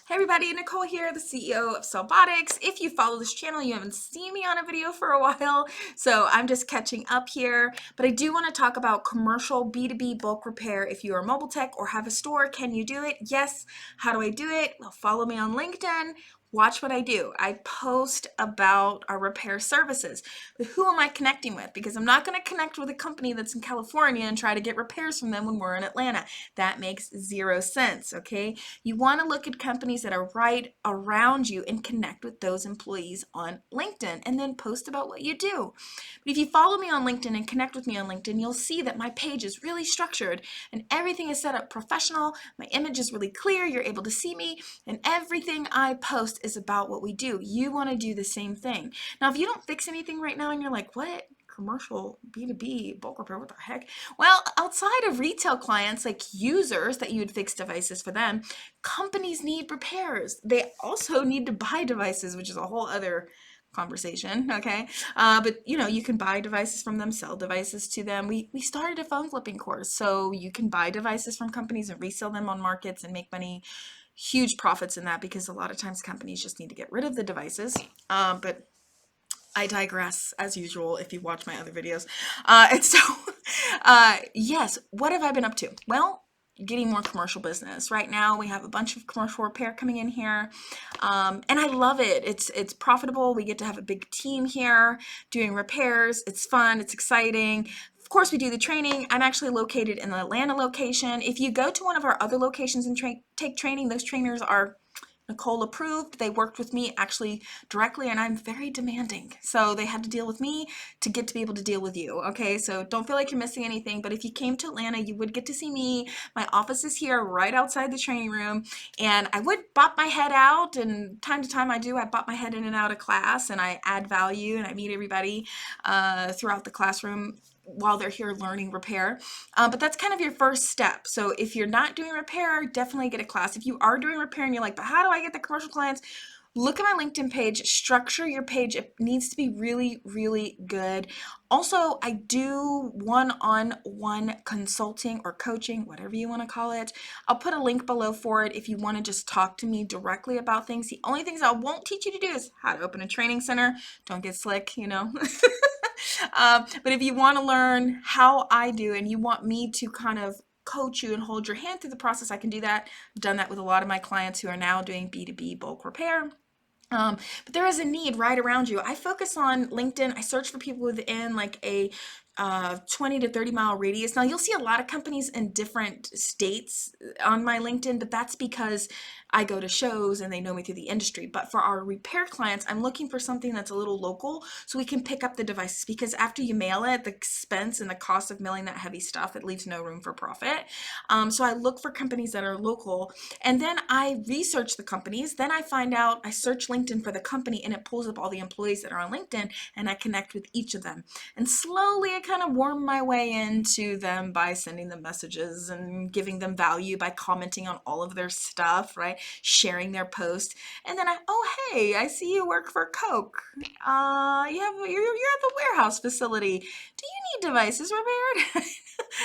Hey everybody, Nicole here, the CEO of CellBotics. If you follow this channel, you haven't seen me on a video for a while, so I'm just catching up here. But I do want to talk about commercial B2B bulk repair. If you are mobile tech or have a store, can you do it? Yes. How do I do it? Well, follow me on LinkedIn. Watch what I do. I post about our repair services. But who am I connecting with? Because I'm not going to connect with a company that's in California and try to get repairs from them when we're in Atlanta. That makes zero sense, okay? You want to look at companies that are right around you and connect with those employees on LinkedIn and then post about what you do. But if you follow me on LinkedIn and connect with me on LinkedIn, you'll see that my page is really structured and everything is set up professional. My image is really clear. You're able to see me, and everything I post is about what we do. You want to do the same thing. Now, if you don't fix anything right now and you're like, what? Commercial B2B bulk repair, what the heck? Well, outside of retail clients, like users that you would fix devices for them, companies need repairs. They also need to buy devices, which is a whole other conversation, okay? But you can buy devices from them, sell devices to them. We started a phone flipping course, so you can buy devices from companies and resell them on markets and make money, huge profits in that, because a lot of times companies just need to get rid of the devices. But I digress as usual if you watch my other videos. Yes, what have I been up to? Well, getting more commercial business. Right now we have a bunch of commercial repair coming in here, and I love it. It's profitable. We get to have a big team here doing repairs. It's fun. It's exciting. Of course, we do the training. I'm actually located in the Atlanta location. If you go to one of our other locations and take training, those trainers are Nicole approved. They worked with me actually directly, and I'm very demanding. So they had to deal with me to get to be able to deal with you. Okay, so don't feel like you're missing anything. But if you came to Atlanta, you would get to see me. My office is here right outside the training room, and I would bop my head out, and time to time I do. I bop my head in and out of class, and I add value, and I meet everybody throughout the classroom while they're here learning repair. But that's kind of your first step. So if you're not doing repair, definitely get a class. If you are doing repair and you're like, but how do I get the commercial clients? Look at my LinkedIn page, structure your page. It needs to be really, really good. Also, I do one-on-one consulting or coaching, whatever you want to call it. I'll put a link below for it if you want to just talk to me directly about things. The only things I won't teach you to do is how to open a training center. Don't get slick, But if you want to learn how I do and you want me to kind of coach you and hold your hand through the process, I can do that. I've done that with a lot of my clients who are now doing B2B bulk repair. But there is a need right around you. I focus on LinkedIn. I search for people within like a 20 to 30 mile radius. Now you'll see a lot of companies in different states on my LinkedIn, but that's because I go to shows and they know me through the industry. But for our repair clients, I'm looking for something that's a little local so we can pick up the devices, because after you mail it, the expense and the cost of mailing that heavy stuff, it leaves no room for profit. So I look for companies that are local, and then I research the companies. Then I find out, I search LinkedIn for the company, and it pulls up all the employees that are on LinkedIn, and I connect with each of them. And slowly I kind of worm my way into them by sending them messages and giving them value by commenting on all of their stuff, right? Sharing their post. And then oh, hey, I see you work for Coke. You're at the warehouse facility. Do you need devices repaired?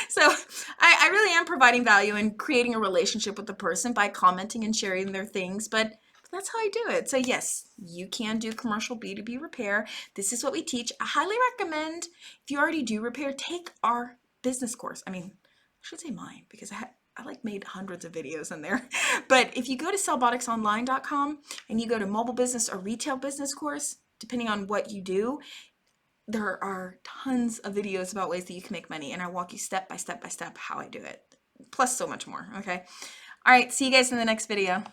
So I really am providing value and creating a relationship with the person by commenting and sharing their things, but that's how I do it. So yes, you can do commercial B2B repair. This is what we teach. I highly recommend, if you already do repair, take our business course. I should say mine, because I like made hundreds of videos in there. But if you go to cellboticsonline.com and you go to mobile business or retail business course, depending on what you do, there are tons of videos about ways that you can make money, and I walk you step by step by step how I do it, plus so much more. Okay. All right. See you guys in the next video.